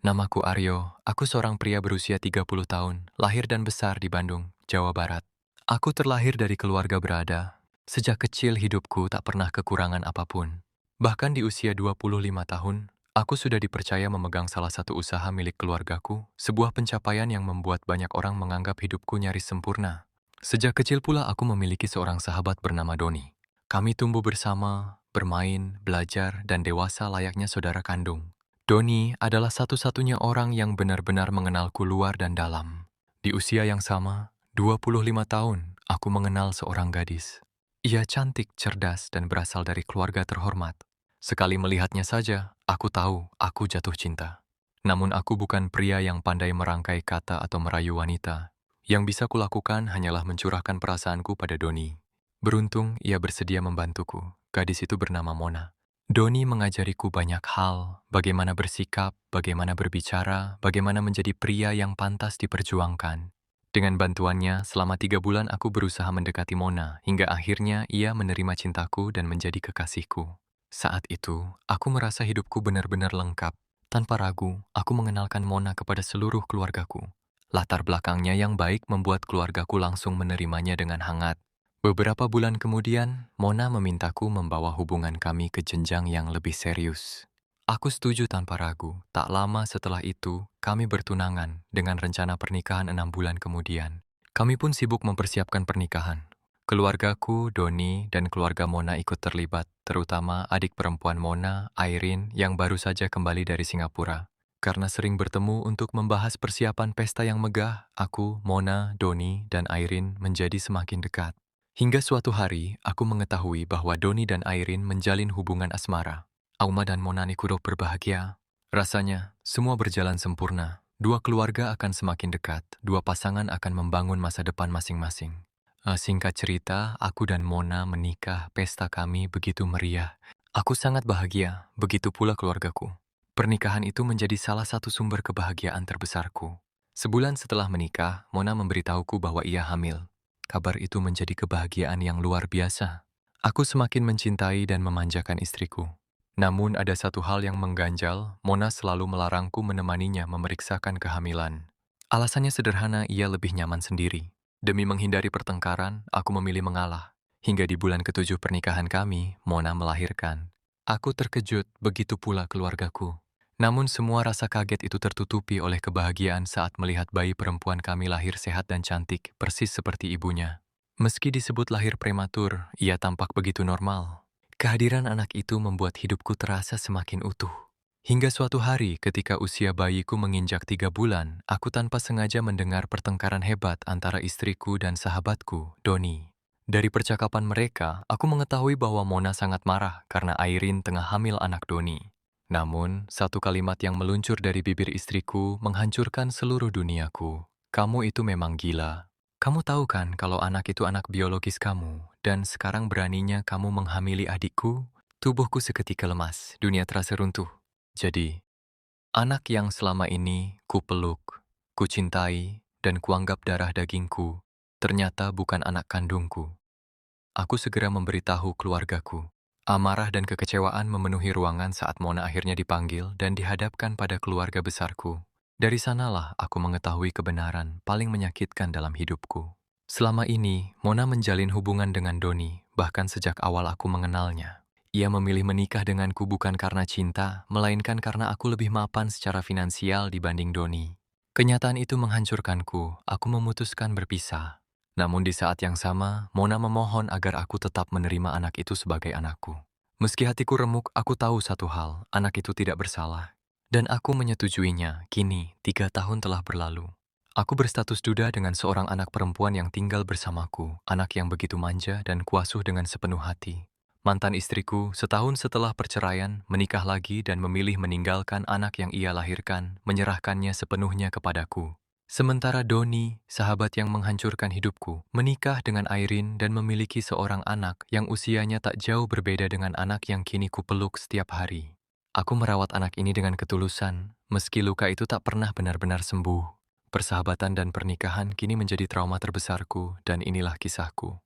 Namaku Aryo, aku seorang pria berusia 30 tahun, lahir dan besar di Bandung, Jawa Barat. Aku terlahir dari keluarga berada. Sejak kecil hidupku tak pernah kekurangan apapun. Bahkan di usia 25 tahun, aku sudah dipercaya memegang salah satu usaha milik keluargaku, sebuah pencapaian yang membuat banyak orang menganggap hidupku nyaris sempurna. Sejak kecil pula aku memiliki seorang sahabat bernama Doni. Kami tumbuh bersama, bermain, belajar, dan dewasa layaknya saudara kandung. Doni adalah satu-satunya orang yang benar-benar mengenalku luar dan dalam. Di usia yang sama, 25 tahun, aku mengenal seorang gadis. Ia cantik, cerdas, dan berasal dari keluarga terhormat. Sekali melihatnya saja, aku tahu aku jatuh cinta. Namun aku bukan pria yang pandai merangkai kata atau merayu wanita. Yang bisa kulakukan hanyalah mencurahkan perasaanku pada Doni. Beruntung ia bersedia membantuku. Gadis itu bernama Mona. Doni mengajariku banyak hal, bagaimana bersikap, bagaimana berbicara, bagaimana menjadi pria yang pantas diperjuangkan. Dengan bantuannya, selama 3 bulan aku berusaha mendekati Mona, hingga akhirnya ia menerima cintaku dan menjadi kekasihku. Saat itu, aku merasa hidupku benar-benar lengkap. Tanpa ragu, aku mengenalkan Mona kepada seluruh keluargaku. Latar belakangnya yang baik membuat keluargaku langsung menerimanya dengan hangat. Beberapa bulan kemudian, Mona memintaku membawa hubungan kami ke jenjang yang lebih serius. Aku setuju tanpa ragu. Tak lama setelah itu, kami bertunangan dengan rencana pernikahan 6 bulan kemudian. Kami pun sibuk mempersiapkan pernikahan. Keluargaku, Doni, dan keluarga Mona ikut terlibat, terutama adik perempuan Mona, Airin, yang baru saja kembali dari Singapura. Karena sering bertemu untuk membahas persiapan pesta yang megah, aku, Mona, Doni, dan Airin menjadi semakin dekat. Hingga suatu hari, aku mengetahui bahwa Doni dan Airin menjalin hubungan asmara. Auma dan Mona ikut berbahagia. Rasanya, semua berjalan sempurna. Dua keluarga akan semakin dekat, dua pasangan akan membangun masa depan masing-masing. Singkat cerita, aku dan Mona menikah, pesta kami begitu meriah. Aku sangat bahagia, begitu pula keluargaku. Pernikahan itu menjadi salah satu sumber kebahagiaan terbesarku. Sebulan setelah menikah, Mona memberitahuku bahwa ia hamil. Kabar itu menjadi kebahagiaan yang luar biasa. Aku semakin mencintai dan memanjakan istriku. Namun ada satu hal yang mengganjal, Mona selalu melarangku menemaninya memeriksakan kehamilan. Alasannya sederhana, ia lebih nyaman sendiri. Demi menghindari pertengkaran, aku memilih mengalah. Hingga di bulan ke-7 pernikahan kami, Mona melahirkan. Aku terkejut, begitu pula keluargaku. Namun semua rasa kaget itu tertutupi oleh kebahagiaan saat melihat bayi perempuan kami lahir sehat dan cantik, persis seperti ibunya. Meski disebut lahir prematur, ia tampak begitu normal. Kehadiran anak itu membuat hidupku terasa semakin utuh. Hingga suatu hari ketika usia bayiku menginjak 3 bulan, aku tanpa sengaja mendengar pertengkaran hebat antara istriku dan sahabatku, Doni. Dari percakapan mereka, aku mengetahui bahwa Mona sangat marah karena Airin tengah hamil anak Doni. Namun, satu kalimat yang meluncur dari bibir istriku menghancurkan seluruh duniaku. Kamu itu memang gila. Kamu tahu kan kalau anak itu anak biologis kamu, dan sekarang beraninya kamu menghamili adikku? Tubuhku seketika lemas, dunia terasa runtuh. Jadi, anak yang selama ini kupeluk, kucintai, dan kuanggap darah dagingku, ternyata bukan anak kandungku. Aku segera memberitahu keluargaku. Amarah dan kekecewaan memenuhi ruangan saat Mona akhirnya dipanggil dan dihadapkan pada keluarga besarku. Dari sanalah aku mengetahui kebenaran paling menyakitkan dalam hidupku. Selama ini, Mona menjalin hubungan dengan Doni, bahkan sejak awal aku mengenalnya. Ia memilih menikah denganku bukan karena cinta, melainkan karena aku lebih mapan secara finansial dibanding Doni. Kenyataan itu menghancurkanku, aku memutuskan berpisah. Namun di saat yang sama, Mona memohon agar aku tetap menerima anak itu sebagai anakku. Meski hatiku remuk, aku tahu satu hal, anak itu tidak bersalah. Dan aku menyetujuinya. Kini, 3 tahun telah berlalu. Aku berstatus duda dengan seorang anak perempuan yang tinggal bersamaku, anak yang begitu manja dan kuasuh dengan sepenuh hati. Mantan istriku, setahun setelah perceraian, menikah lagi dan memilih meninggalkan anak yang ia lahirkan, menyerahkannya sepenuhnya kepadaku. Sementara Doni, sahabat yang menghancurkan hidupku, menikah dengan Airin dan memiliki seorang anak yang usianya tak jauh berbeda dengan anak yang kini kupeluk setiap hari. Aku merawat anak ini dengan ketulusan, meski luka itu tak pernah benar-benar sembuh. Persahabatan dan pernikahan kini menjadi trauma terbesarku, dan inilah kisahku.